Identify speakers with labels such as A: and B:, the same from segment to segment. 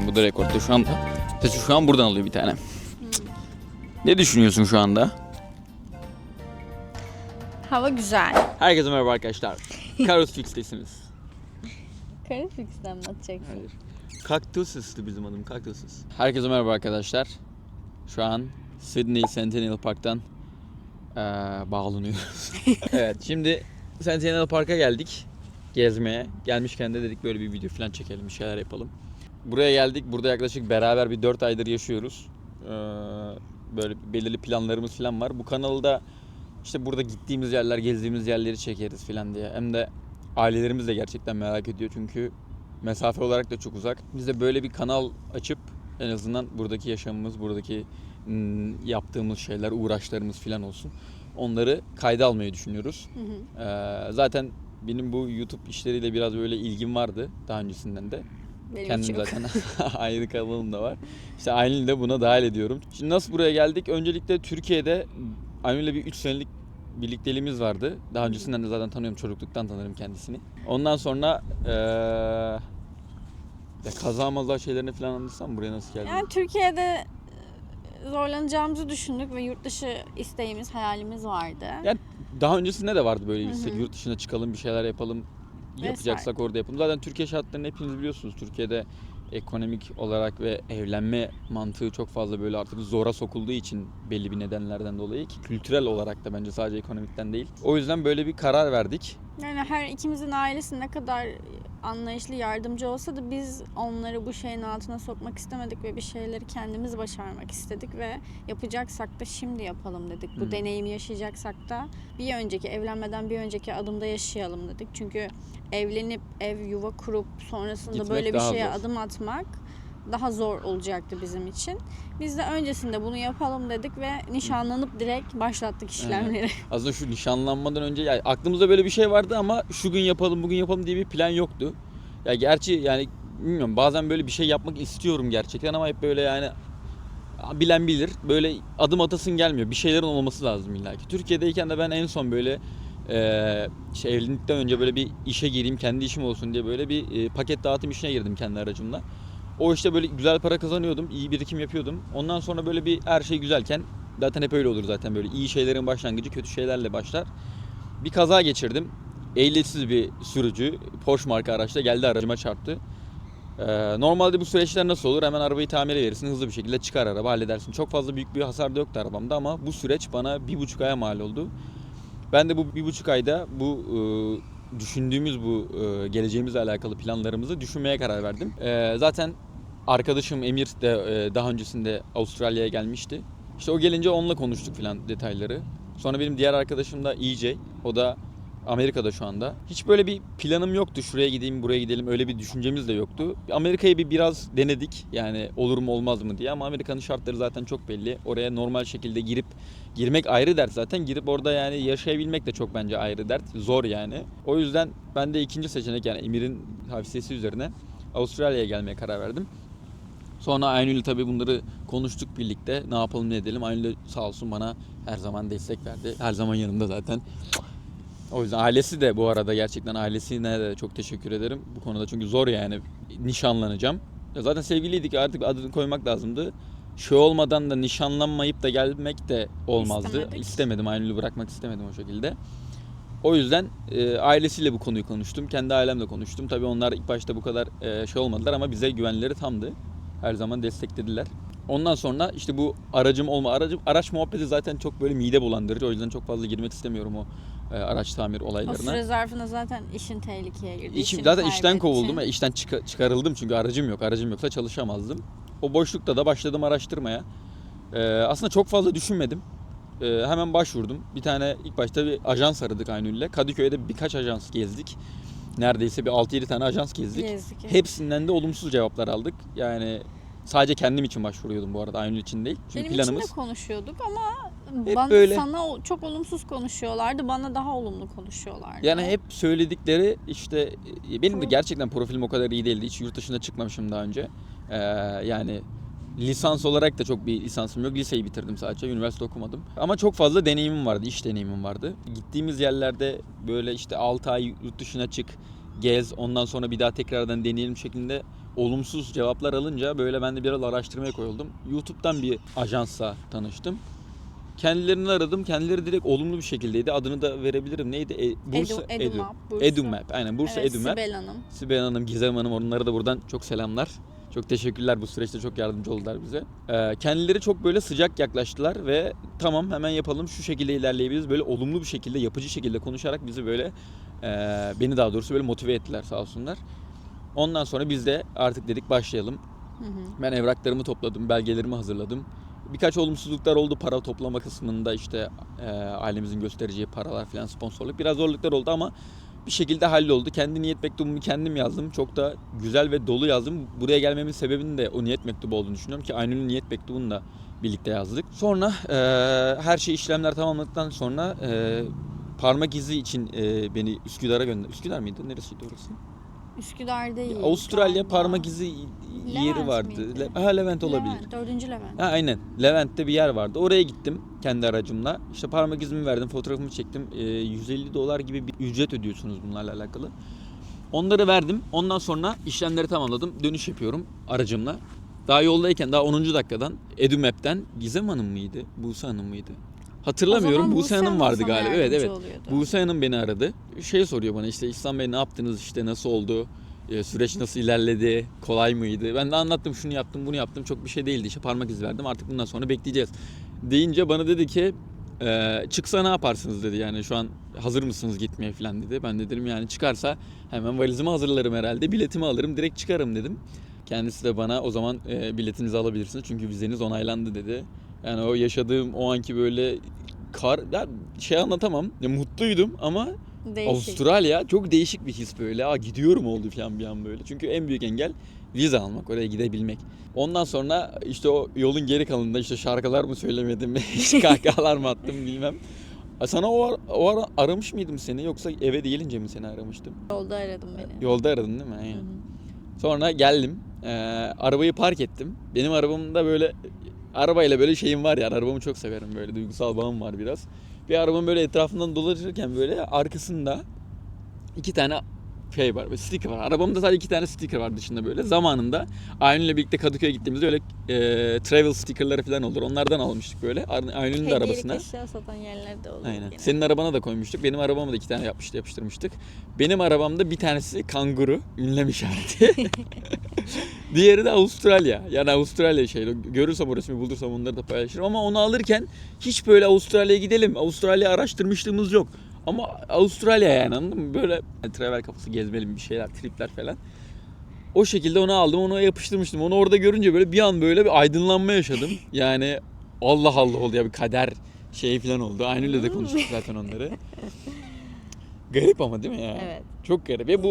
A: bu da rekorda şu anda. Sesi şu an buradan alıyor bir tane. Ne düşünüyorsun şu anda?
B: Hava güzel.
A: Herkese merhaba arkadaşlar. Carlos Fix'tesiniz.
B: Karafix'ten mi atacaksın?
A: Hayır. Cactus'tu bizim adım, Cactus. Herkese merhaba arkadaşlar. Şu an Sydney Centennial Park'tan bağlanıyoruz. Evet, şimdi Centennial Park'a geldik gezmeye. Gelmişken de dedik böyle bir video falan çekelim, bir şeyler yapalım. Buraya geldik, burada yaklaşık beraber bir 4 aydır yaşıyoruz. Böyle belirli planlarımız falan var. Bu kanalda işte burada gittiğimiz yerler, gezdiğimiz yerleri çekeriz falan diye. Hem de ailelerimiz de gerçekten merak ediyor çünkü mesafe olarak da çok uzak. Biz de böyle bir kanal açıp en azından buradaki yaşamımız, buradaki yaptığımız şeyler, uğraşlarımız falan olsun. Onları kayda almayı düşünüyoruz.
B: Hı hı.
A: Zaten benim bu YouTube işleriyle biraz böyle ilgim vardı daha öncesinden de.
B: Benim
A: Kendim
B: hiç yok.
A: zaten ayrı kanalım da var. İşte Aynur'u da buna dahil ediyorum. Şimdi nasıl buraya geldik? Öncelikle Türkiye'de Aynur'la bir 3 senelik birlikteliğimiz vardı. Daha öncesinden de zaten tanıyorum, çocukluktan tanırım kendisini. Ondan sonra ya kaza maza şeylerini falan anlatsam buraya nasıl geldim?
B: Yani Türkiye'de zorlanacağımızı düşündük ve yurt dışı isteğimiz, hayalimiz vardı.
A: Yani daha öncesinde de vardı böyle bir istek.
B: Hı hı.
A: Yurt dışına çıkalım, bir şeyler yapalım. Yapacaksak
B: Vesaire.
A: orada yapalım. Zaten Türkiye şartlarını hepiniz biliyorsunuz. Türkiye'de ekonomik olarak ve evlenme mantığı çok fazla böyle artık zora sokulduğu için belli bir nedenlerden dolayı ki kültürel olarak da bence sadece ekonomikten değil. O yüzden böyle bir karar verdik.
B: Yani her ikimizin ailesi ne kadar anlayışlı, yardımcı olsa da biz onları bu şeyin altına sokmak istemedik ve bir şeyleri kendimiz başarmak istedik ve yapacaksak da şimdi yapalım dedik. Bu deneyimi yaşayacaksak da bir önceki, evlenmeden bir önceki adımda yaşayalım dedik. Çünkü evlenip ev yuva kurup sonrasında
A: Gitmek
B: böyle bir
A: daha
B: şeye
A: zor.
B: adım atmak daha zor olacaktı bizim için. Biz de öncesinde bunu yapalım dedik ve nişanlanıp direkt başlattık işlemleri.
A: Aslında şu nişanlanmadan önce yani aklımızda böyle bir şey vardı ama şu gün yapalım, bugün yapalım diye bir plan yoktu. Ya gerçi yani bilmiyorum, bazen böyle bir şey yapmak istiyorum gerçekten ama hep böyle yani bilen bilir. Böyle adım atasın gelmiyor. Bir şeylerin olması lazım illa ki. Türkiye'deyken de ben en son böyle evlilikten önce böyle bir işe gireyim, kendi işim olsun diye böyle bir paket dağıtım işine girdim kendi aracımla. O işte böyle güzel para kazanıyordum, iyi birikim yapıyordum. Ondan sonra böyle bir her şey güzelken, zaten hep öyle olur zaten, böyle iyi şeylerin başlangıcı kötü şeylerle başlar. Bir kaza geçirdim. Ehliyetsiz bir sürücü Porsche marka araçla geldi, aracıma çarptı. Normalde bu süreçler nasıl olur? Hemen arabayı tamire verirsin, hızlı bir şekilde çıkar araba, halledersin. Çok fazla büyük bir hasar da yoktu arabamda ama bu süreç bana 1,5 aya mal oldu. Ben de bu 1,5 ayda bu düşündüğümüz bu geleceğimizle alakalı planlarımızı düşünmeye karar verdim. Zaten arkadaşım Emir de daha öncesinde Avustralya'ya gelmişti. İşte o gelince onunla konuştuk filan detayları. Sonra benim diğer arkadaşım da EJ. O da Amerika'da şu anda. Hiç böyle bir planım yoktu. Şuraya gideyim, buraya gidelim. Öyle bir düşüncemiz de yoktu. Amerika'yı biraz denedik. Yani olur mu olmaz mı diye, ama Amerika'nın şartları zaten çok belli. Oraya normal şekilde girmek ayrı dert zaten. Girip orada yani yaşayabilmek de çok bence ayrı dert. Zor yani. O yüzden ben de ikinci seçenek, yani Emir'in tavsiyesi üzerine Avustralya'ya gelmeye karar verdim. Sonra Aynur'la tabii bunları konuştuk birlikte. Ne yapalım, ne edelim. Aynur sağ olsun bana her zaman destek verdi. Her zaman yanımda zaten. O yüzden ailesi de, bu arada gerçekten ailesine de çok teşekkür ederim bu konuda. Çünkü zor yani, nişanlanacağım. Ya zaten sevgiliydik, artık adını koymak lazımdı. Şey olmadan da nişanlanmayıp da gelmek de olmazdı. İstemedim, Aynur'u bırakmak istemedim o şekilde. O yüzden ailesiyle bu konuyu konuştum. Kendi ailemle konuştum. Tabii onlar ilk başta bu kadar şey olmadılar ama bize güvenleri tamdı. Her zaman desteklediler. Ondan sonra işte bu araç muhabbeti zaten çok böyle mide bulandırıcı. O yüzden çok fazla girmek istemiyorum o araç tamir
B: O
A: olaylarına.
B: süre zarfında zaten işin tehlikeye girdi.
A: Zaten işten kovuldum. İşten çıkarıldım çünkü aracım yok. Aracım yoksa çalışamazdım. O boşlukta da başladım araştırmaya. Aslında çok fazla düşünmedim. Hemen başvurdum. Bir tane ilk başta bir ajans aradık Aynur'la. Kadıköy'de birkaç ajans gezdik. Neredeyse bir 6-7 tane ajans gezdik.
B: Evet.
A: Hepsinden de olumsuz cevaplar aldık. Yani sadece kendim için başvuruyordum bu arada, Aynur için değil. Çünkü
B: Benim
A: planımız
B: için de konuşuyorduk ama
A: hep böyle.
B: sana çok olumsuz konuşuyorlardı. Bana daha olumlu konuşuyorlardı.
A: Yani hep söyledikleri işte, benim de gerçekten profilim o kadar iyi değildi. Hiç yurt dışına çıkmamışım daha önce. Yani lisans olarak da çok bir lisansım yok. Liseyi bitirdim sadece. Üniversite okumadım. Ama çok fazla deneyimim vardı. İş deneyimim vardı. Gittiğimiz yerlerde böyle işte 6 ay yurt dışına çık, gez, ondan sonra bir daha tekrardan deneyelim şeklinde olumsuz cevaplar alınca böyle ben de biraz araştırmaya koyuldum. YouTube'dan bir ajansla tanıştım. Kendilerini aradım. Kendileri direkt olumlu bir şekildeydi. Adını da verebilirim. Neydi?
B: EduMap. Bursa.
A: EduMap. Aynen Bursa
B: Evet,
A: EduMap.
B: Sibel Hanım.
A: Sibel Hanım, Gizem Hanım, onlara da buradan çok selamlar. Çok teşekkürler, bu süreçte çok yardımcı oldular bize. Kendileri çok böyle sıcak yaklaştılar ve tamam hemen yapalım, şu şekilde ilerleyebiliriz. Böyle olumlu bir şekilde, yapıcı şekilde konuşarak bizi böyle beni daha doğrusu böyle motive ettiler sağ olsunlar. Ondan sonra biz de artık dedik başlayalım.
B: Hı hı.
A: Ben evraklarımı topladım, belgelerimi hazırladım. Birkaç olumsuzluklar oldu para toplama kısmında, işte ailemizin göstereceği paralar falan, sponsorluk. Biraz zorluklar oldu ama bir şekilde halloldu. Kendi niyet mektubumu kendim yazdım. Çok da güzel ve dolu yazdım. Buraya gelmemin sebebinin de o niyet mektubu olduğunu düşünüyorum ki Aynur'un niyet mektubunu da birlikte yazdık. Sonra her şey işlemler tamamladıktan sonra parmak izi için beni Üsküdar'a gönder. Üsküdar mıydı? Neresiydi orası?
B: Üsküdar değil.
A: Avustralya
B: galiba.
A: parmak izi yeri
B: Levent
A: vardı.
B: miydi?
A: Levent olabilir.
B: Levent, 4. Levent.
A: Ha, aynen. Levent'te bir yer vardı. Oraya gittim kendi aracımla. İşte parmak izimi verdim, fotoğrafımı çektim. $150 gibi bir ücret ödüyorsunuz bunlarla alakalı. Onları verdim. Ondan sonra işlemleri tamamladım. Dönüş yapıyorum aracımla. Daha yoldayken, daha 10. dakikadan EduMap'ten Gizem Hanım mıydı? Buse Hanım mıydı? Hatırlamıyorum.
B: O zaman
A: Buse Hanım vardı
B: sana
A: galiba. Evet,
B: yardımcı
A: evet.
B: oluyordu.
A: Buse Hanım beni aradı. Şey soruyor bana, işte İhsan Bey ne yaptınız, işte nasıl oldu? Süreç nasıl ilerledi? Kolay mıydı? Ben de anlattım, şunu yaptım, bunu yaptım. Çok bir şey değildi. İşte parmak izi verdim. Artık bundan sonra bekleyeceğiz. Deyince bana dedi ki çıksa ne yaparsınız dedi. Yani şu an hazır mısınız gitmeye falan dedi. Ben de dedim yani çıkarsa hemen valizimi hazırlarım herhalde. Biletimi alırım, direkt çıkarım dedim. Kendisi de bana o zaman biletinizi alabilirsiniz çünkü vizeniz onaylandı dedi. Yani o yaşadığım o anki böyle ya şey anlatamam. Ya mutluydum ama
B: Değişik.
A: Avustralya çok değişik bir his böyle. Gidiyorum oldu falan bir an böyle. Çünkü en büyük engel vize almak, oraya gidebilmek. Ondan sonra işte o yolun geri kalanında işte şarkılar mı söylemedim, işte kahkahalar mı attım bilmem. Sana o ara aramış mıydım seni, yoksa eve gelince mi seni aramıştım?
B: Yolda aradım beni.
A: Yolda aradın değil mi? Aynen.
B: Hı hı.
A: Sonra geldim. Arabayı park ettim. Benim arabamda böyle arabayla böyle şeyim var ya, arabamı çok severim, böyle duygusal bağım var biraz. Bir arabamın böyle etrafından dolaşırken böyle arkasında 2 tane şey var, böyle sticker var. Arabamda sadece 2 tane sticker var dışında böyle. Zamanında Aynur'la birlikte Kadıköy'e gittiğimizde öyle travel stickerları falan olur. Onlardan almıştık böyle. Aynur'un da arabasına.
B: Hediyelik eşya satan yerlerde oluyor.
A: Aynen.
B: Yine.
A: Senin arabana da koymuştuk. Benim arabama da 2 tane yapıştırmıştık. Benim arabamda bir tanesi kanguru, ünlem işareti. Diğeri de Avustralya. Yani Avustralya şeyi. Görürsem o resmi, bulursam onları da paylaşırım. Ama onu alırken hiç böyle Avustralya'ya gidelim, Avustralya araştırmışlığımız yok. Ama Avustralya yani, anladın mı? Böyle travel kafası, gezmeli bir şeyler, tripler falan. O şekilde onu aldım, onu yapıştırmıştım. Onu orada görünce böyle bir an böyle bir aydınlanma yaşadım. Yani Allah Allah oldu ya, bir kader şey falan oldu. Aynur'la da konuştuk zaten onları. Garip ama değil mi ya?
B: Evet.
A: Çok garip. Ve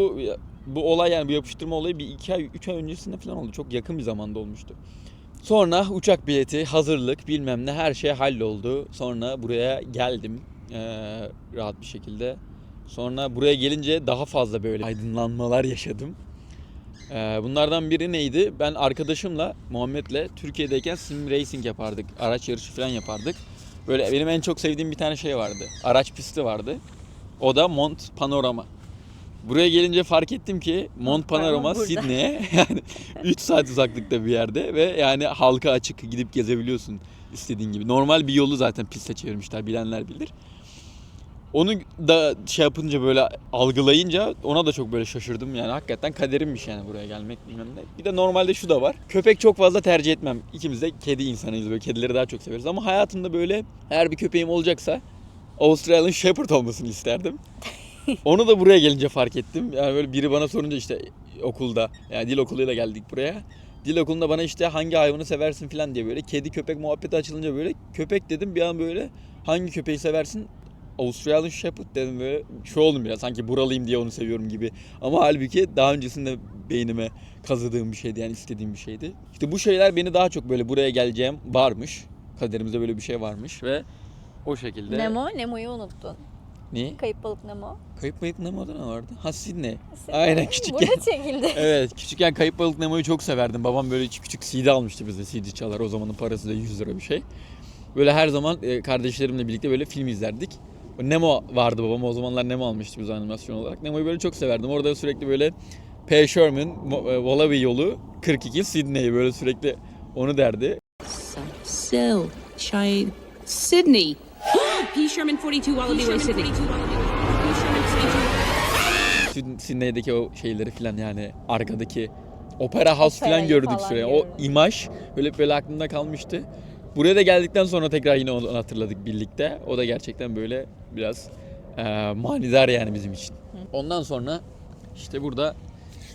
A: bu olay, yani bu yapıştırma olayı bir 2 ay 3 ay öncesinde falan oldu. Çok yakın bir zamanda olmuştu. Sonra uçak bileti, hazırlık, bilmem ne, her şey halloldu. Sonra buraya geldim rahat bir şekilde. Sonra buraya gelince daha fazla böyle aydınlanmalar yaşadım. Bunlardan biri neydi? Ben arkadaşımla, Muhammed'le Türkiye'deyken sim racing yapardık. Araç yarışı falan yapardık. Böyle benim en çok sevdiğim bir tane şey vardı. Araç pisti vardı. O da Mont Panorama. Buraya gelince fark ettim ki Mont Panorama
B: burada.
A: Sydney'e yani 3 saat uzaklıkta bir yerde ve yani halka açık, gidip gezebiliyorsun istediğin gibi. Normal bir yolu zaten piste çevirmişler, bilenler bilir. Onu da şey yapınca, böyle algılayınca ona da çok böyle şaşırdım yani, hakikaten kaderimmiş yani buraya gelmek, bilmem ne. Bir de normalde şu da var. Köpek çok fazla tercih etmem. İkimiz de kedi insanıyız, böyle kedileri daha çok severiz ama hayatımda böyle eğer bir köpeğim olacaksa Australian Shepherd olmasını isterdim. Onu da buraya gelince fark ettim. Yani böyle biri bana sorunca, işte okulda, yani dil okuluyla geldik buraya. Dil okulunda bana işte hangi hayvanı seversin falan diye böyle kedi köpek muhabbeti açılınca böyle köpek dedim bir an, böyle hangi köpeği seversin? Australian Shepherd dedim, böyle şu oldum biraz, sanki buralıyım diye onu seviyorum gibi. Ama halbuki daha öncesinde beynime kazıdığım bir şeydi, yani istediğim bir şeydi. İşte bu şeyler beni daha çok böyle buraya geleceğim varmış. Kaderimizde böyle bir şey varmış ve o şekilde.
B: Nemo'yu unuttun.
A: Ne?
B: Kayıp balık Nemo.
A: Kayıp balık Nemo'da ne vardı? Ha, Sydney. Aynen, küçükken.
B: Burada çekildi.
A: Evet, küçükken Kayıp Balık Nemo'yu çok severdim. Babam böyle küçük CD almıştı bize, CD çalar. O zamanın parası da 100 lira bir şey. Böyle her zaman kardeşlerimle birlikte böyle film izlerdik. Nemo vardı, babam o zamanlar Nemo almıştı bize animasyon olarak. Nemo'yu böyle çok severdim. Orada sürekli böyle P. Sherman, Wallaby yolu 42 Sydney böyle sürekli onu derdi.
C: Sil, Shade, Sydney. P. Sherman 42 Wallaby Way, Sydney.
A: Sydney'deki o şeyleri filan yani arkadaki Opera House filan
B: Operayı
A: gördük
B: falan
A: sürekli. O
B: görüyoruz.
A: imaj böyle aklımda kalmıştı. Buraya da geldikten sonra tekrar yine onu hatırladık birlikte. O da gerçekten böyle biraz manidar yani bizim için. Ondan sonra işte burada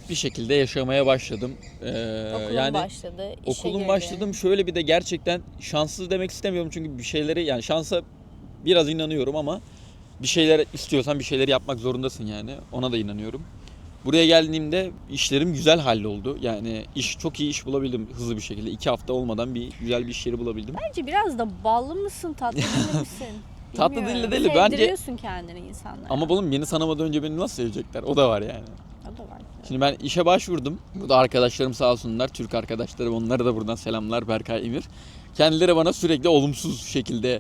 A: bir şekilde yaşamaya başladım.
B: Okulum başladı, işe
A: Okulum
B: girdi.
A: başladım. Şöyle bir de gerçekten şanssız demek istemiyorum çünkü bir şeyleri yani şansa biraz inanıyorum ama bir şeyler istiyorsan bir şeyleri yapmak zorundasın yani. Ona da inanıyorum. Buraya geldiğimde işlerim güzel halloldu. Yani çok iyi iş bulabildim hızlı bir şekilde. 2 hafta olmadan güzel bir iş yeri bulabildim.
B: Bence biraz da ballı mısın, tatlı dili misin?
A: Tatlı
B: Bilmiyorum.
A: dili değil, bence-
B: Sevdiriyorsun kendini insanlara.
A: Ama oğlum beni tanımadan önce beni nasıl sevecekler? O da var yani.
B: O da var.
A: Şimdi ben işe başvurdum. Burada arkadaşlarım sağ olsunlar. Türk arkadaşlarım. Onlara da buradan selamlar. Berkay, Emir. Kendileri bana sürekli olumsuz şekilde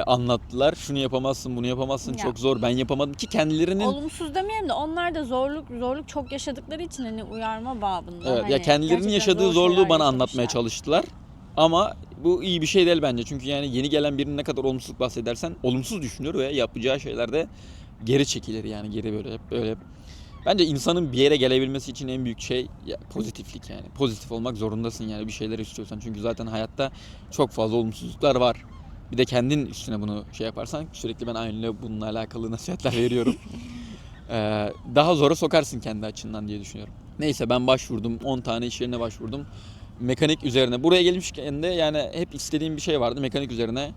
A: anlattılar. Şunu yapamazsın, bunu yapamazsın.
B: Ya.
A: Çok zor. Ben yapamadım ki kendilerinin...
B: Olumsuz demeyelim de onlar da zorluk çok yaşadıkları için hani uyarma babında.
A: Evet,
B: hani
A: ya kendilerinin
B: gerçekten
A: yaşadığı
B: zor
A: zorluğu
B: şeyler
A: bana
B: yaşamışlar.
A: anlatmaya çalıştılar. Ama bu iyi bir şey değil bence. Çünkü yani yeni gelen birinin ne kadar olumsuzluk bahsedersen olumsuz düşünür ve yapacağı şeylerde geri çekilir yani geri böyle hep böyle. Bence insanın bir yere gelebilmesi için en büyük şey pozitiflik yani. Pozitif olmak zorundasın yani bir şeyler istiyorsan. Çünkü zaten hayatta çok fazla olumsuzluklar var. Bir de kendin üstüne bunu şey yaparsan sürekli ben aynı bununla alakalı nasihatler veriyorum. Daha zora sokarsın kendi açından diye düşünüyorum. Neyse ben başvurdum. 10 tane iş yerine başvurdum. Mekanik üzerine. Buraya gelmişken de yani hep istediğim bir şey vardı. Mekanik üzerine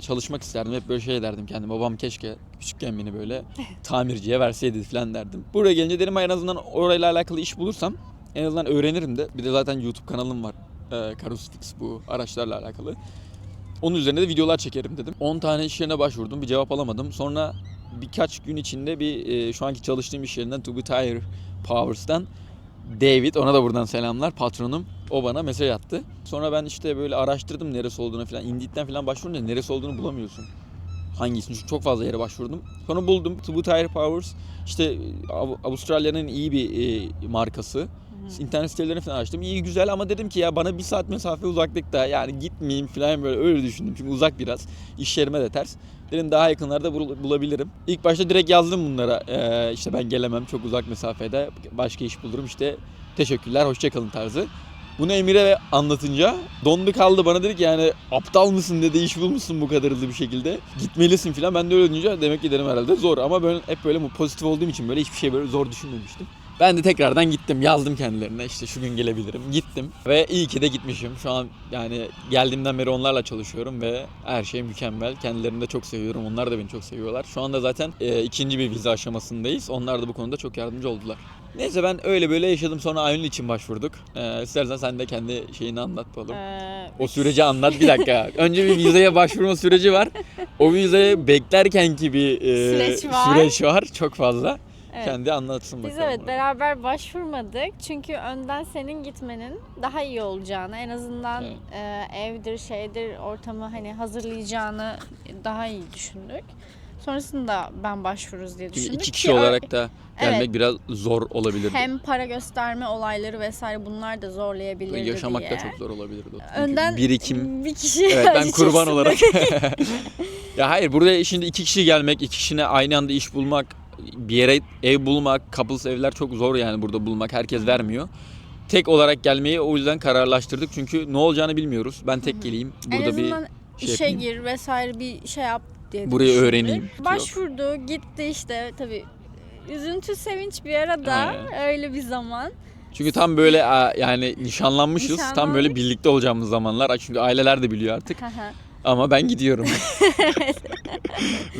A: çalışmak isterdim. Hep böyle şey derdim kendime. Babam keşke küçükken beni böyle tamirciye verseydi falan derdim. Buraya gelince dedim en azından orayla alakalı iş bulursam en azından öğrenirim de. Bir de zaten YouTube kanalım var. Karusfix bu araçlarla alakalı. Onun üzerine de videolar çekerim dedim. 10 tane iş yerine başvurdum. Bir cevap alamadım. Sonra birkaç gün içinde şu anki çalıştığım iş yerinden To Be Tire Powers'tan David, ona da buradan selamlar, patronum. O bana mesaj attı. Sonra ben işte böyle araştırdım neresi olduğunu falan. Indeed'den falan başvurunca neresi olduğunu bulamıyorsun. Hangisini? Çünkü çok fazla yere başvurdum. Sonra buldum. To Be Tire Powers. İşte Avustralya'nın iyi bir markası. İnternet sitelerini falan açtım. İyi güzel ama dedim ki ya bana 1 saat mesafe uzaklıkta yani gitmeyeyim falan böyle öyle düşündüm. Çünkü uzak biraz. İş yerime de ters. Dedim daha yakınlarda bulabilirim. İlk başta direkt yazdım bunlara. İşte ben gelemem çok uzak mesafede. Başka iş bulurum işte. Teşekkürler hoşçakalın tarzı. Bunu Emir'e anlatınca dondu kaldı, bana dedi ki yani aptal mısın dedi, iş bulmuşsun bu kadar hızlı bir şekilde. Gitmelisin falan. Ben de öyle deyince demek ki dedim herhalde zor ama ben hep böyle pozitif olduğum için böyle hiçbir şey böyle zor düşünmemiştim. Ben de tekrardan gittim, yazdım kendilerine işte şu gün gelebilirim, gittim ve iyi ki de gitmişim. Şu an yani geldiğimden beri onlarla çalışıyorum ve her şey mükemmel. Kendilerini de çok seviyorum, onlar da beni çok seviyorlar. Şu anda zaten ikinci bir vize aşamasındayız. Onlar da bu konuda çok yardımcı oldular. Neyse ben öyle böyle yaşadım, sonra Aynur için başvurduk. İstersen sen de kendi şeyini anlat bakalım. O süreci anlat bir dakika. Önce bir vizeye başvurma süreci var. O vizeye beklerkenki bir süreç var çok fazla.
B: Evet.
A: Kendi anlatsın
B: Biz
A: bakalım.
B: evet beraber başvurmadık çünkü önden senin gitmenin daha iyi olacağını, en azından evdir şeydir ortamı hani hazırlayacağını daha iyi düşündük. Sonrasında ben başvururuz diye
A: Çünkü
B: düşündük.
A: 2 kişi
B: Ki
A: olarak da gelmek
B: evet,
A: biraz zor olabilirdi.
B: hem para gösterme olayları vesaire bunlar da zorlayabilirdi
A: Yaşamak
B: diye.
A: da çok zor olabilirdi. Çünkü
B: Önden
A: birikim.
B: bir kişi
A: Evet ben
B: acı
A: kurban
B: çeksin
A: olarak.
B: dedik.
A: Ya hayır, burada şimdi 2 kişi gelmek, 2 kişine aynı anda iş bulmak, bir yere ev bulmak, couples evler çok zor yani burada bulmak. Herkes vermiyor. Tek olarak gelmeyi o yüzden kararlaştırdık. Çünkü ne olacağını bilmiyoruz. Ben tek geleyim.
B: En
A: Burada bir
B: azından
A: şey
B: işe
A: yapayım.
B: gir vesaire bir şey yap diye
A: Burayı
B: düşündük.
A: öğreneyim.
B: Başvurdu, gitti işte tabii. Üzüntü, sevinç bir arada.
A: Aynen.
B: Öyle bir zaman.
A: Çünkü tam böyle yani nişanlanmışız. Tam böyle birlikte olacağımız zamanlar. Çünkü aileler de biliyor artık. Ama ben gidiyorum.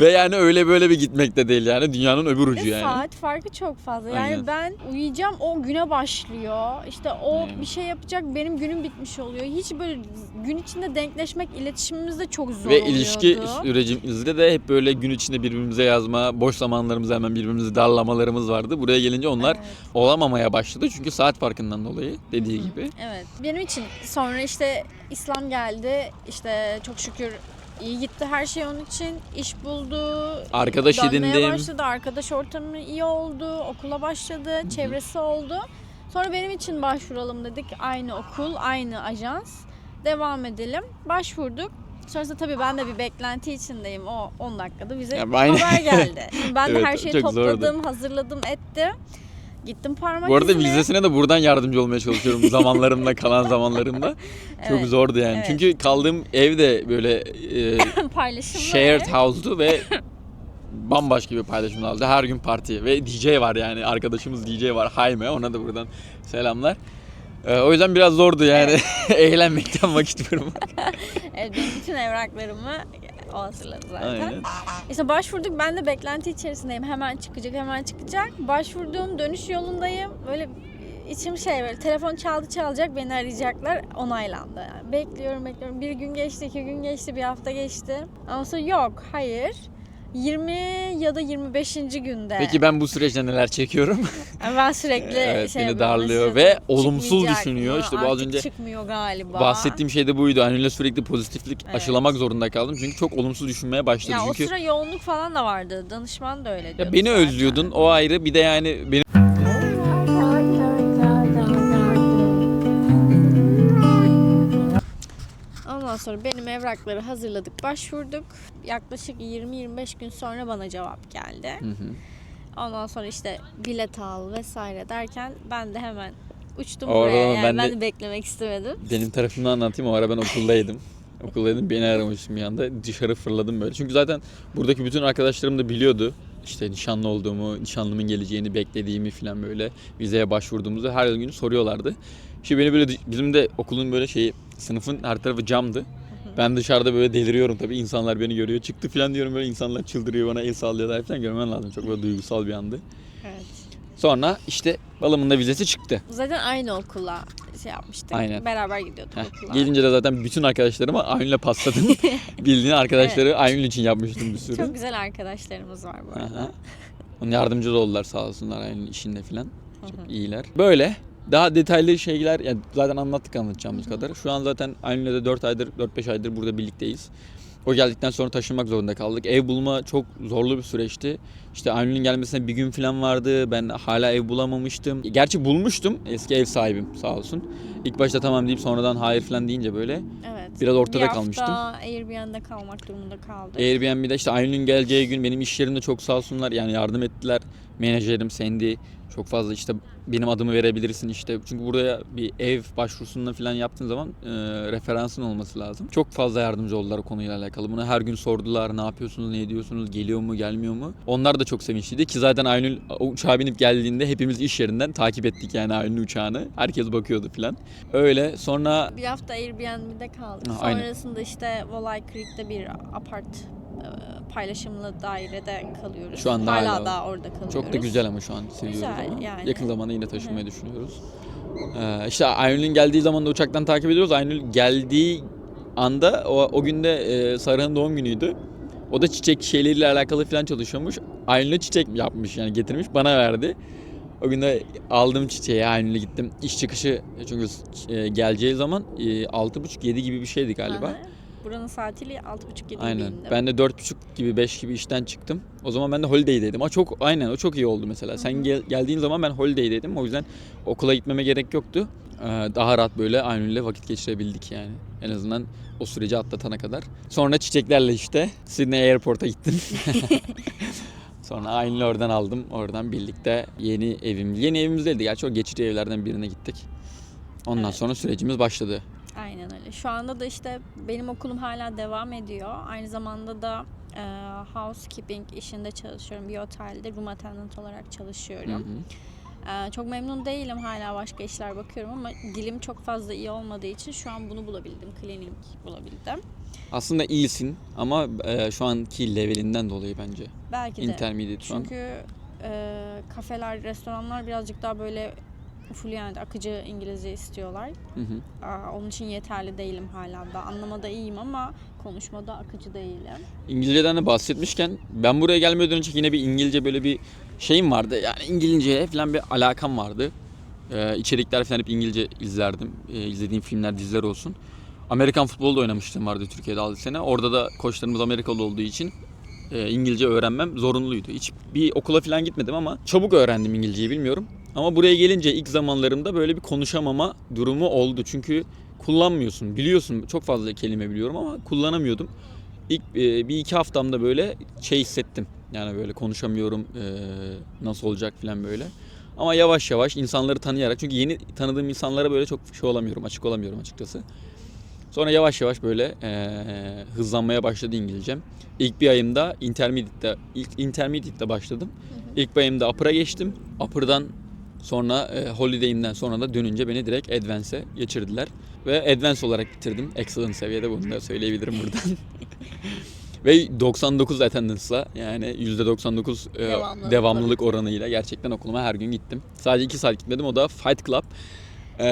A: Ve yani öyle böyle bir gitmek de değil yani. Dünyanın öbür ucu yani.
B: Saat farkı çok fazla. Yani
A: Aynen.
B: ben uyuyacağım, o güne başlıyor. İşte o
A: Aynen.
B: bir şey yapacak, benim günüm bitmiş oluyor. Hiç böyle gün içinde denkleşmek iletişimimiz de çok zor
A: Ve
B: oluyordu.
A: ilişki sürecimizde de hep böyle gün içinde birbirimize yazma, boş zamanlarımızda hemen birbirimizi darlamalarımız vardı. Buraya gelince onlar
B: Evet.
A: olamamaya başladı. Çünkü saat farkından dolayı dediği gibi.
B: Evet. Benim için sonra işte İslam geldi. İşte çok şükür iyi gitti her şey onun için. İş buldu.
A: Arkadaş
B: dönmeye
A: edindim.
B: başladı. Arkadaş ortamı iyi oldu. Okula başladı. Çevresi oldu. Sonra benim için başvuralım dedik. Aynı okul, aynı ajans. Devam edelim. Başvurduk. Sonrasında tabii ben de bir beklenti içindeyim. O 10 dakikada bize
A: Ya aynen.
B: haber geldi. Şimdi ben de
A: Evet,
B: her şeyi
A: çok
B: topladım,
A: zordu.
B: hazırladım, ettim. Gittim parmak
A: Bu arada
B: izine.
A: vizesine de buradan yardımcı olmaya çalışıyorum zamanlarımda, kalan zamanlarımda. Çok
B: Evet,
A: zordu yani.
B: evet.
A: Çünkü kaldığım ev de böyle
B: Paylaşımlı.
A: shared house'du ve bambaşka bir paylaşım aldı. Her gün parti ve DJ var yani. Arkadaşımız DJ var. Jaime. Ona da buradan selamlar. O yüzden biraz zordu yani. Eğlenmekten vakit bulmak.
B: Evet, benim bütün evraklarımı o hazırladı zaten.
A: Aynen.
B: İşte başvurduk. Ben de beklenti içerisindeyim. Hemen çıkacak, hemen çıkacak. Başvurduğum dönüş yolundayım. Böyle içim böyle telefon çalacak, beni arayacaklar. Onaylandı yani. Bekliyorum. Bir gün geçti, 2 gün geçti, bir hafta geçti. Ama sonra yok, hayır. 20 ya da 25. günde.
A: Peki ben bu süreçte neler çekiyorum?
B: Ben sürekli
A: Evet, beni
B: yapıyorum,
A: darlıyor
B: mesaj
A: ve
B: atıyorum,
A: olumsuz
B: çıkmayacak
A: düşünüyor.
B: mı?
A: İşte bu az
B: Artık
A: önce
B: çıkmıyor galiba.
A: bahsettiğim şey de buydu. Anül'le sürekli pozitiflik
B: Evet.
A: aşılamak zorunda kaldım. Çünkü çok olumsuz düşünmeye başladı.
B: Ya
A: Çünkü
B: o sıra yoğunluk falan da vardı. Danışman da öyle diyordu.
A: ya beni
B: zaten.
A: özlüyordun. O ayrı. Bir de yani beni
B: Ondan sonra benim evrakları hazırladık, başvurduk. Yaklaşık 20-25 gün sonra bana cevap geldi. Ondan sonra işte bilet al vesaire derken ben de hemen uçtum
A: Orada
B: buraya. Yani
A: ben
B: ben
A: de-
B: de beklemek istemedim.
A: benim tarafımdan anlatayım. O ara ben okuldaydım. Okuldaydım. Beni aramıştım bir anda. Dışarı fırladım böyle. Çünkü zaten buradaki bütün arkadaşlarım da biliyordu. İşte nişanlı olduğumu, nişanlımın geleceğini beklediğimi falan böyle vizeye başvurduğumuzda her gün soruyorlardı. Şimdi beni böyle bizim de okulun böyle sınıfın her tarafı camdı. Ben dışarıda böyle deliriyorum tabii. İnsanlar beni görüyor. Çıktı falan diyorum böyle insanlar çıldırıyor bana el sallıyorlar falan görmen lazım. Çok böyle duygusal bir andı.
B: Evet.
A: Sonra işte balımın da vizesi çıktı.
B: Zaten aynı okula yapmıştık.
A: Aynen.
B: Beraber gidiyorduk
A: Heh,
B: okula.
A: gelince de zaten bütün arkadaşlarıma Aynur'la pasladım. Bildiğin arkadaşları Aynur için yapmıştım bir sürü.
B: Çok güzel arkadaşlarımız var bu arada.
A: Aha. Onun yardımcı da oldular sağ olsunlar Aynur'un işinde falan. Çok iyiler. Böyle daha detaylı şeyler yani zaten anlatacağımız kadar. Şu an zaten Aynur'la da 4-5 aydır burada birlikteyiz. O geldikten sonra taşınmak zorunda kaldık. Ev bulma çok zorlu bir süreçti. İşte Aynur'un gelmesine bir gün falan vardı. Ben hala ev bulamamıştım. Gerçi bulmuştum. Eski ev sahibim sağ olsun. İlk başta tamam deyip sonradan hayır falan deyince böyle
B: Evet.
A: biraz ortada
B: bir hafta
A: kalmıştım.
B: Airbnb'de kalmak durumunda kaldık.
A: Airbnb'de işte Aynur'un geleceği gün benim iş yerimde çok sağ olsunlar yani yardım ettiler. Menajerim Sandy çok fazla işte benim adımı verebilirsin işte. Çünkü buraya bir ev başvurusunda falan yaptığın zaman referansın olması lazım. Çok fazla yardımcı oldular o konuyla alakalı. Bunu her gün sordular. Ne yapıyorsunuz, ne ediyorsunuz, geliyor mu, gelmiyor mu? Onlar da çok sevinçliydi ki zaten Aynur uçağa binip geldiğinde hepimiz iş yerinden takip ettik yani Aynur'un uçağını. Herkes bakıyordu falan. Öyle sonra
B: Bir hafta Airbnb'de kaldık.
A: Ha, aynen.
B: Sonrasında işte Volay Creek'te bir paylaşımlı dairede kalıyoruz.
A: Şu anda hala
B: daha orada kalıyoruz.
A: çok da güzel ama şu an seviyoruz
B: Güzel,
A: ama.
B: yani.
A: Yakın zamanda yine taşınmayı düşünüyoruz. İşte Aynur'un geldiği zaman da uçaktan takip ediyoruz. Aynur geldiği anda o günde Sarı'nın doğum günüydü. O da çiçek şeyleriyle alakalı falan çalışıyormuş. Aynur'a çiçek yapmış yani getirmiş bana verdi. O gün de aldım çiçeği Aynur'la gittim. İş çıkışı çünkü geleceği zaman 6.30-7 gibi bir şeydi galiba.
B: Aha. Buranın saatiyle 6.30-7
A: Aynen.
B: gibiydim.
A: Ben de 4.30 gibi 5 gibi işten çıktım. O zaman ben de holiday'deydim. O çok iyi oldu mesela. Sen geldiğin zaman ben holiday'deydim. O yüzden okula gitmeme gerek yoktu. Daha rahat böyle Aynur'la vakit geçirebildik yani. En azından o süreci atlatana kadar. Sonra çiçeklerle işte Sydney Airport'a gittim. Sonra Aynur'u oradan aldım. Oradan birlikte yeni evimizdeydi. Gerçi o geçici evlerden birine gittik. Ondan
B: Evet.
A: sonra sürecimiz başladı.
B: Aynen öyle. Şu anda da işte benim okulum hala devam ediyor. Aynı zamanda da housekeeping işinde çalışıyorum. Bir otelde room attendant olarak çalışıyorum.
A: Hı hı.
B: Çok memnun değilim, hala başka işler bakıyorum ama dilim çok fazla iyi olmadığı için şu an bunu bulabildim. Cleaning bulabildim.
A: Aslında iyisin ama şu anki levelinden dolayı bence.
B: Belki de.
A: Intermediate şu an.
B: Çünkü kafeler, restoranlar birazcık daha böyle full yani akıcı İngilizce istiyorlar.
A: Hı hı.
B: Onun için yeterli değilim hala da. Anlamada iyiyim ama konuşmada akıcı değilim.
A: İngilizceden de bahsetmişken ben buraya gelmeden önce yine bir İngilizce böyle bir şeyim vardı. Yani İngilizceye falan bir alakam vardı. İçerikler falan hep İngilizce izlerdim. İzlediğim filmler, diziler olsun. Amerikan futbolu da oynamıştım vardı Türkiye'de 6 sene. Orada da koçlarımız Amerikalı olduğu için İngilizce öğrenmem zorunluydu. Hiç bir okula falan gitmedim ama çabuk öğrendim İngilizceyi, bilmiyorum. Ama buraya gelince ilk zamanlarımda böyle bir konuşamama durumu oldu. Çünkü kullanmıyorsun. Biliyorsun, çok fazla kelime biliyorum ama kullanamıyordum. İlk bir iki haftamda böyle hissettim. Yani böyle konuşamıyorum, nasıl olacak falan böyle. Ama yavaş yavaş insanları tanıyarak, çünkü yeni tanıdığım insanlara böyle çok açık olamıyorum açıkçası. Sonra yavaş yavaş böyle hızlanmaya başladı İngilizcem. İlk bir ayımda Intermediate'de başladım. İlk bir ayımda Upper'a geçtim. Upper'dan sonra Holiday'imden sonra da dönünce beni direkt Advance'e geçirdiler. Ve Advance olarak bitirdim. Excellent seviyede, bunu da söyleyebilirim buradan. Ve 99 attendance'la, yani %99 devamlılık oranıyla gerçekten okuluma her gün gittim. Sadece 2 saat gitmedim, o da Fight Club.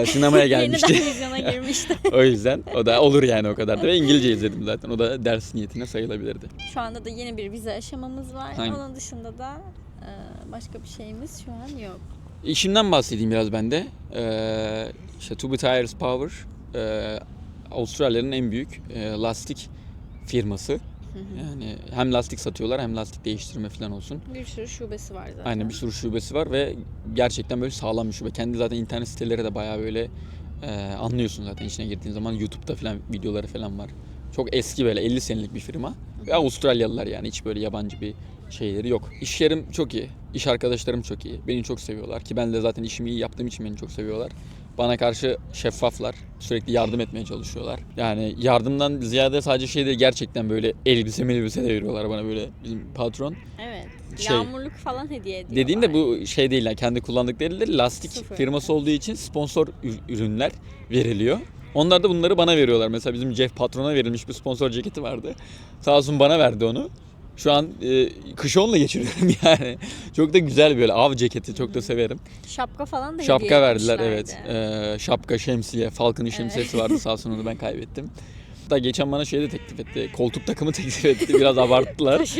A: Sinemaya gelmişti.
B: Yeniden vizyona girmişti.
A: O yüzden o da olur yani, o kadar da. Ve İngilizce izledim zaten. O da ders niyetine sayılabilirdi.
B: Şu anda da yeni bir vize aşamamız var.
A: Aynen.
B: Onun dışında da başka bir şeyimiz şu an yok.
A: İşimden bahsedeyim biraz ben de. İşte Tubi Tires Power, Avustralya'nın en büyük lastik firması. Yani hem lastik satıyorlar hem lastik değiştirme falan olsun.
B: Bir sürü şubesi var zaten.
A: Aynen, bir sürü şubesi var ve gerçekten böyle sağlam bir şube. Kendi zaten internet siteleri de bayağı böyle anlıyorsun zaten içine girdiğin zaman. YouTube'da falan videoları falan var. Çok eski, böyle 50 senelik bir firma. Ve Avustralyalılar, yani hiç böyle yabancı bir şeyleri yok. İş yerim çok iyi. İş arkadaşlarım çok iyi. Beni çok seviyorlar ki ben de zaten işimi iyi yaptığım için beni çok seviyorlar. Bana karşı şeffaflar. Sürekli yardım etmeye çalışıyorlar. Yani yardımdan ziyade sadece şey de, gerçekten böyle elbise de veriyorlar bana, böyle bizim patron.
B: Evet.
A: Şey,
B: Yağmurluk falan hediye ediyorlar.
A: Dediğim de bu şey değil, yani kendi kullandıkları değil, lastik
B: Sıfır.
A: firması olduğu için sponsor ürünler veriliyor. Onlar da bunları bana veriyorlar. Mesela bizim Jeff patrona verilmiş bir sponsor ceketi vardı. Sağ olsun bana verdi onu. Şu an kışı onunla geçiriyorum yani. Çok da güzel, böyle av ceketi, çok da severim.
B: Şapka falan da hediye
A: Şapka verdiler,
B: etmişlerdi.
A: evet. Şapka, şemsiye, Falcon'ın şemsiyesi vardı, sağ olsun onu ben kaybettim. Hatta geçen bana şey de teklif etti. Koltuk takımı teklif etti. Biraz abarttılar.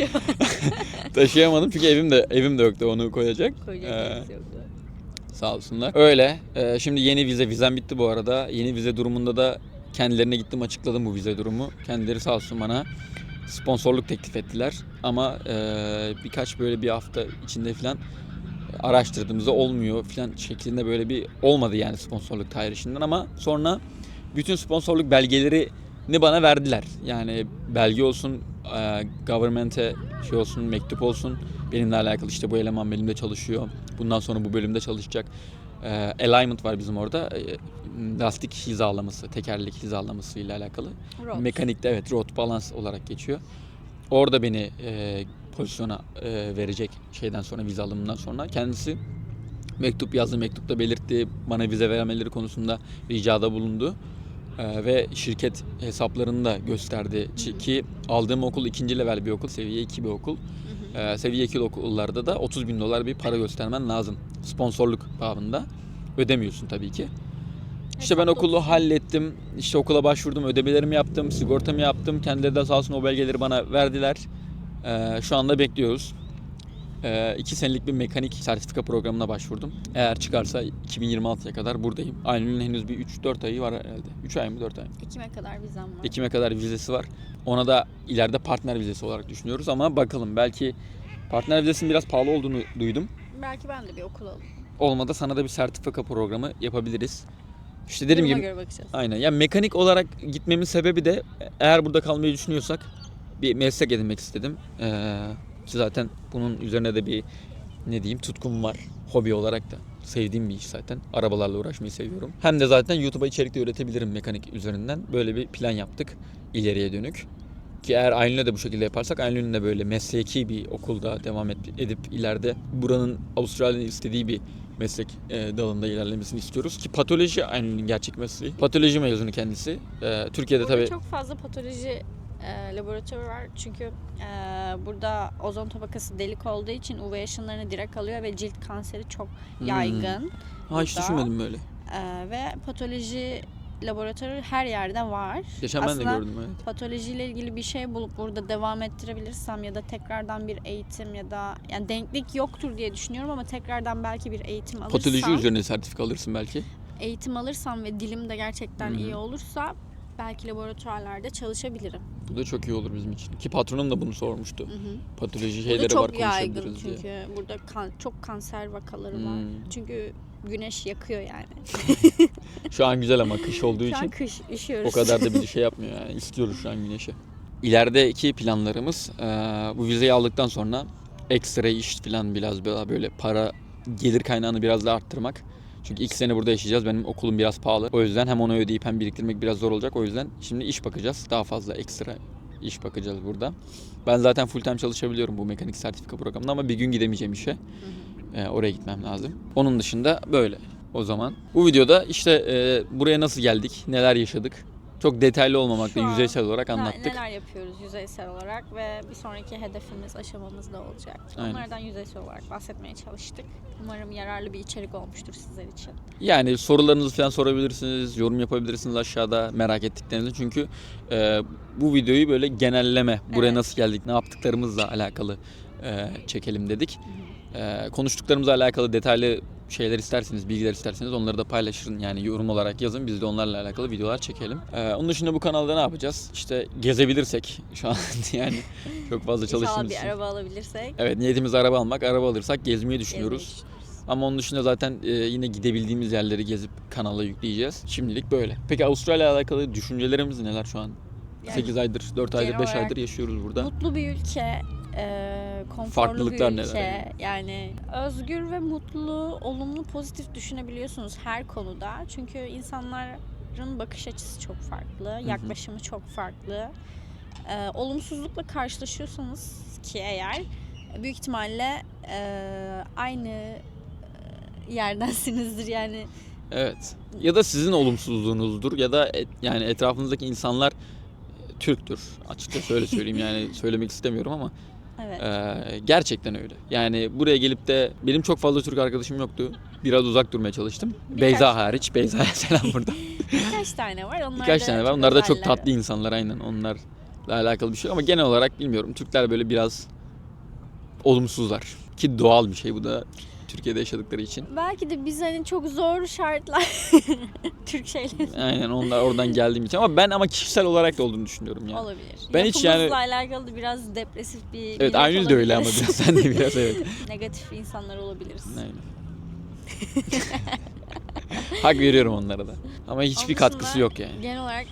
A: Taşıyamadım çünkü evim de yoktu onu koyacak.
B: Koyacak yerisi yoktu.
A: Sağ olsunlar. Öyle. Şimdi yeni vizem bitti bu arada. Yeni vize durumunda da kendilerine gittim, açıkladım bu vize durumu. Kendileri sağ olsun bana sponsorluk teklif ettiler. Ama birkaç böyle bir hafta içinde falan araştırdığımızda olmuyor falan şeklinde, böyle bir olmadı yani sponsorluk Tahir işinden. Ama sonra bütün sponsorluk belgelerini bana verdiler. Yani belge olsun, government'e şey olsun, mektup olsun. Benimle alakalı, işte bu eleman benimle çalışıyor. Bundan sonra bu bölümde çalışacak. Alignment var bizim orada. Lastik hizalaması, tekerlek hizalaması ile alakalı.
B: Rot.
A: Mekanikte evet, rot balance olarak geçiyor. Orada beni pozisyona verecek şeyden sonra, vize alımından sonra. Kendisi yazdı, mektupta belirtti. Bana vize vermeleri konusunda ricada bulundu. Ve şirket hesaplarını da gösterdi ki aldığım okul 2. level bir okul, seviye 2 bir okul. Seviye 2 okullarda da $30.000 bir para göstermen lazım. Sponsorluk babında. Ödemiyorsun tabii ki. İşte ben okulu hallettim. İşte okula başvurdum, ödemelerimi yaptım, sigortamı yaptım. Kendileri de sağ olsun o belgeleri bana verdiler. Şu anda bekliyoruz. 2 senelik bir mekanik sertifika programına başvurdum. Eğer çıkarsa 2026'ya kadar buradayım. Aynı'nın henüz bir 3-4 ayı var herhalde. 3 ay mı 4 ay mı?
B: Ekim'e kadar vizem var.
A: Ekim'e kadar vizesi var. Ona da ileride partner vizesi olarak düşünüyoruz ama bakalım, belki partner vizesinin biraz pahalı olduğunu duydum.
B: Belki ben de bir okul alayım.
A: Olmadı sana da bir sertifika programı yapabiliriz. İşte dediğim
B: Duruma
A: gibi
B: göre bakacağız.
A: aynen. Ya mekanik olarak gitmemin sebebi de, eğer burada kalmayı düşünüyorsak bir meslek edinmek istedim. Ki zaten bunun üzerine de bir tutkum var. Hobi olarak da sevdiğim bir iş zaten. Arabalarla uğraşmayı seviyorum. Hem de zaten YouTube'a içerik de üretebilirim mekanik üzerinden. Böyle bir plan yaptık ileriye dönük. Ki eğer Aynı'nda de bu şekilde yaparsak, Aynı'nın da böyle mesleki bir okulda devam edip ileride buranın, Avustralya'nın istediği bir meslek dalında ilerlemesini istiyoruz. Ki patoloji Aynı'nın gerçek mesleği. Patoloji mezunu kendisi. Türkiye'de
B: Burada
A: tabii
B: çok fazla patoloji laboratuvarı var. Çünkü burada ozon tabakası delik olduğu için UV ışınlarını direkt alıyor ve cilt kanseri çok yaygın.
A: hiç
B: burada.
A: düşünmedim böyle.
B: Ve patoloji laboratuvarı her yerde var.
A: Geçen ben de
B: Aslında
A: gördüm, evet.
B: patolojiyle ilgili bir şey bulup burada devam ettirebilirsem ya da tekrardan bir eğitim ya da, yani denklik yoktur diye düşünüyorum ama tekrardan belki bir eğitim alırsam,
A: Patoloji üzerine sertifika alırsın belki.
B: eğitim alırsam ve dilim de gerçekten iyi olursa belki laboratuvarlarda çalışabilirim.
A: Bu da çok iyi olur bizim için. Ki patronum da bunu sormuştu. Patoloji
B: Burada
A: şeyleri var,
B: çok yaygın
A: konuşabiliriz diye.
B: çünkü burada çok kanser vakaları var. Çünkü güneş yakıyor yani.
A: Şu an güzel ama kış olduğu
B: Şu an
A: için
B: kış üşüyoruz.
A: o kadar da bir şey yapmıyor yani. İstiyoruz şu an güneşi. İlerideki planlarımız bu vizeyi aldıktan sonra ekstra iş falan biraz daha böyle para gelir kaynağını biraz daha arttırmak. Çünkü 2 sene burada yaşayacağız. Benim okulum biraz pahalı. O yüzden hem onu ödeyip hem biriktirmek biraz zor olacak. O yüzden şimdi iş bakacağız. Daha fazla ekstra iş bakacağız burada. Ben zaten full time çalışabiliyorum bu mekanik sertifika programında ama bir gün gidemeyeceğim işe. Oraya gitmem lazım. Onun dışında böyle. O zaman bu videoda işte buraya nasıl geldik, neler yaşadık. Çok detaylı olmamakla
B: Şu an
A: yüzeysel olarak anlattık.
B: Neler yapıyoruz yüzeysel olarak ve bir sonraki hedefimiz, aşamamız da olacak.
A: Aynen.
B: Onlardan yüzeysel olarak bahsetmeye çalıştık. Umarım yararlı bir içerik olmuştur sizler için.
A: Yani sorularınızı falan sorabilirsiniz, yorum yapabilirsiniz aşağıda merak ettiklerinizi. Çünkü bu videoyu böyle genelleme, buraya
B: Evet.
A: nasıl geldik, ne yaptıklarımızla alakalı çekelim dedik. Konuştuklarımızla alakalı detaylı şeyler isterseniz, bilgiler isterseniz onları da paylaşın. Yani yorum olarak yazın. Biz de onlarla alakalı videolar çekelim. Onun dışında bu kanalda ne yapacağız? İşte gezebilirsek şu an yani çok fazla
B: İnşallah
A: çalıştığımız
B: bir
A: için.
B: araba alabilirsek.
A: Evet, niyetimiz araba almak. Araba alırsak gezmeyi düşünüyoruz.
B: gezmeyi düşünüyoruz.
A: Ama onun dışında zaten yine gidebildiğimiz yerleri gezip kanala yükleyeceğiz. Şimdilik böyle. Peki Avustralya ile alakalı düşüncelerimiz neler şu an?
B: Yani
A: 8 aydır, 4 aydır,
B: genel
A: 5
B: olarak
A: aydır yaşıyoruz burada.
B: Mutlu bir ülke, konforlu
A: Farklılıklar
B: bir
A: neler
B: ülke. Yani özgür ve mutlu, olumlu, pozitif düşünebiliyorsunuz her konuda. Çünkü insanların bakış açısı çok farklı, yaklaşımı çok farklı. Olumsuzlukla karşılaşıyorsanız ki eğer büyük ihtimalle aynı yerdensinizdir yani.
A: Evet. Ya da sizin olumsuzluğunuzdur ya da yani etrafınızdaki insanlar Türktür. Açıkça öyle söyleyeyim yani söylemek istemiyorum ama
B: Evet.
A: gerçekten öyle. Yani buraya gelip de benim çok fazla Türk arkadaşım yoktu. Biraz uzak durmaya çalıştım. Beyza hariç. Beyza'ya selam burada.
B: Birkaç tane var. Onlar
A: Birkaç
B: da
A: tane var.
B: çok
A: Onlar da çok
B: özeller.
A: tatlı insanlar aynen. Onlarla alakalı bir şey ama genel olarak bilmiyorum. Türkler böyle biraz olumsuzlar. Ki doğal bir şey bu da Türkiye'de yaşadıkları için.
B: Belki de biz hani çok zor şartlar Türk şeyleri
A: Aynen onlar oradan geldiğim için ama kişisel olarak da olduğunu düşünüyorum yani.
B: olabilir.
A: Ben hiç
B: Yapımızla
A: yani-
B: alakalı biraz depresif bir
A: Evet
B: millet
A: Aynül de öyle ama
B: olabiliriz.
A: biraz sen de biraz evet.
B: Negatif insanlar olabiliriz.
A: Aynen. Hak veriyorum onlara da. Ama hiçbir
B: Onun
A: katkısı
B: dışında
A: yok yani.
B: Genel olarak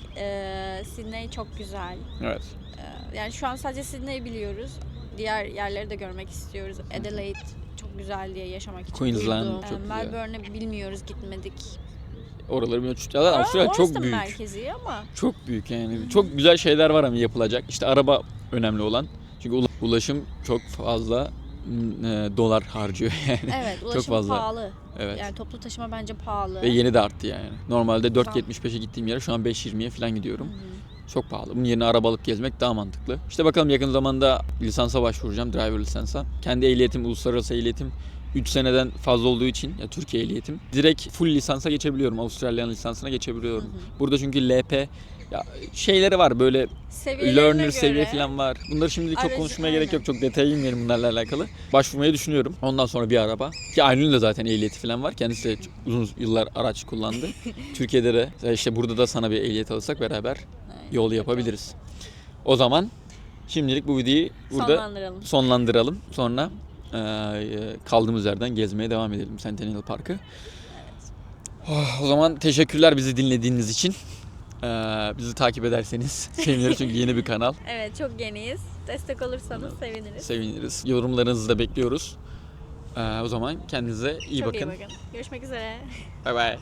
B: Sydney çok güzel.
A: Evet.
B: Yani şu an sadece Sydney'i biliyoruz. Diğer yerleri de görmek istiyoruz. Adelaide çok güzel diye yaşamak için
A: Queensland
B: duydum.
A: çok güzel.
B: Melbourne'ü bilmiyoruz, gitmedik.
A: Oraları bilmiyorum. Zaten Avustralya
B: Orası da
A: çok büyük.
B: merkezi ama
A: Çok büyük yani. Çok güzel şeyler var ama yapılacak. İşte araba önemli olan. Çünkü ulaşım çok fazla dolar harcıyor yani.
B: evet, ulaşım
A: fazla.
B: pahalı.
A: Evet.
B: Yani toplu taşıma bence pahalı.
A: Ve yeni de arttı yani. Normalde 4.75'e gittiğim yere şu an 5.20'ye falan gidiyorum. Çok pahalı. Bunun yerine araba alıp gezmek daha mantıklı. İşte bakalım yakın zamanda lisansa başvuracağım. Driver lisansa. Kendi ehliyetim, uluslararası ehliyetim 3 seneden fazla olduğu için ya Türkiye ehliyetim. Direkt full lisansa geçebiliyorum. Avustralyan lisansına geçebiliyorum. Burada çünkü LP ya şeyleri var böyle
B: Seviyelerine
A: learner
B: göre
A: seviye falan var. Bunları şimdi çok
B: aracı-
A: konuşmaya gerek
B: aynen.
A: yok. Çok detaya girmeyelim bunlarla alakalı. Başvurmayı düşünüyorum. Ondan sonra bir araba. Ki Aynur'un da zaten ehliyeti falan var. Kendisi de uzun yıllar araç kullandı. Türkiye'de de işte burada da sana bir ehliyet alırsak beraber yol yapabiliriz. O zaman şimdilik bu videoyu burada sonlandıralım. Sonra kaldığımız yerden gezmeye devam edelim Centennial Park'ı. Oh, o zaman teşekkürler bizi dinlediğiniz için. Bizi takip ederseniz seviniriz çünkü yeni bir kanal.
B: Evet, çok yeniyiz. Destek olursanız seviniriz.
A: Seviniriz. Yorumlarınızı da bekliyoruz. O zaman kendinize iyi
B: Çok
A: bakın.
B: iyi bakın. Görüşmek üzere.
A: Bye bye.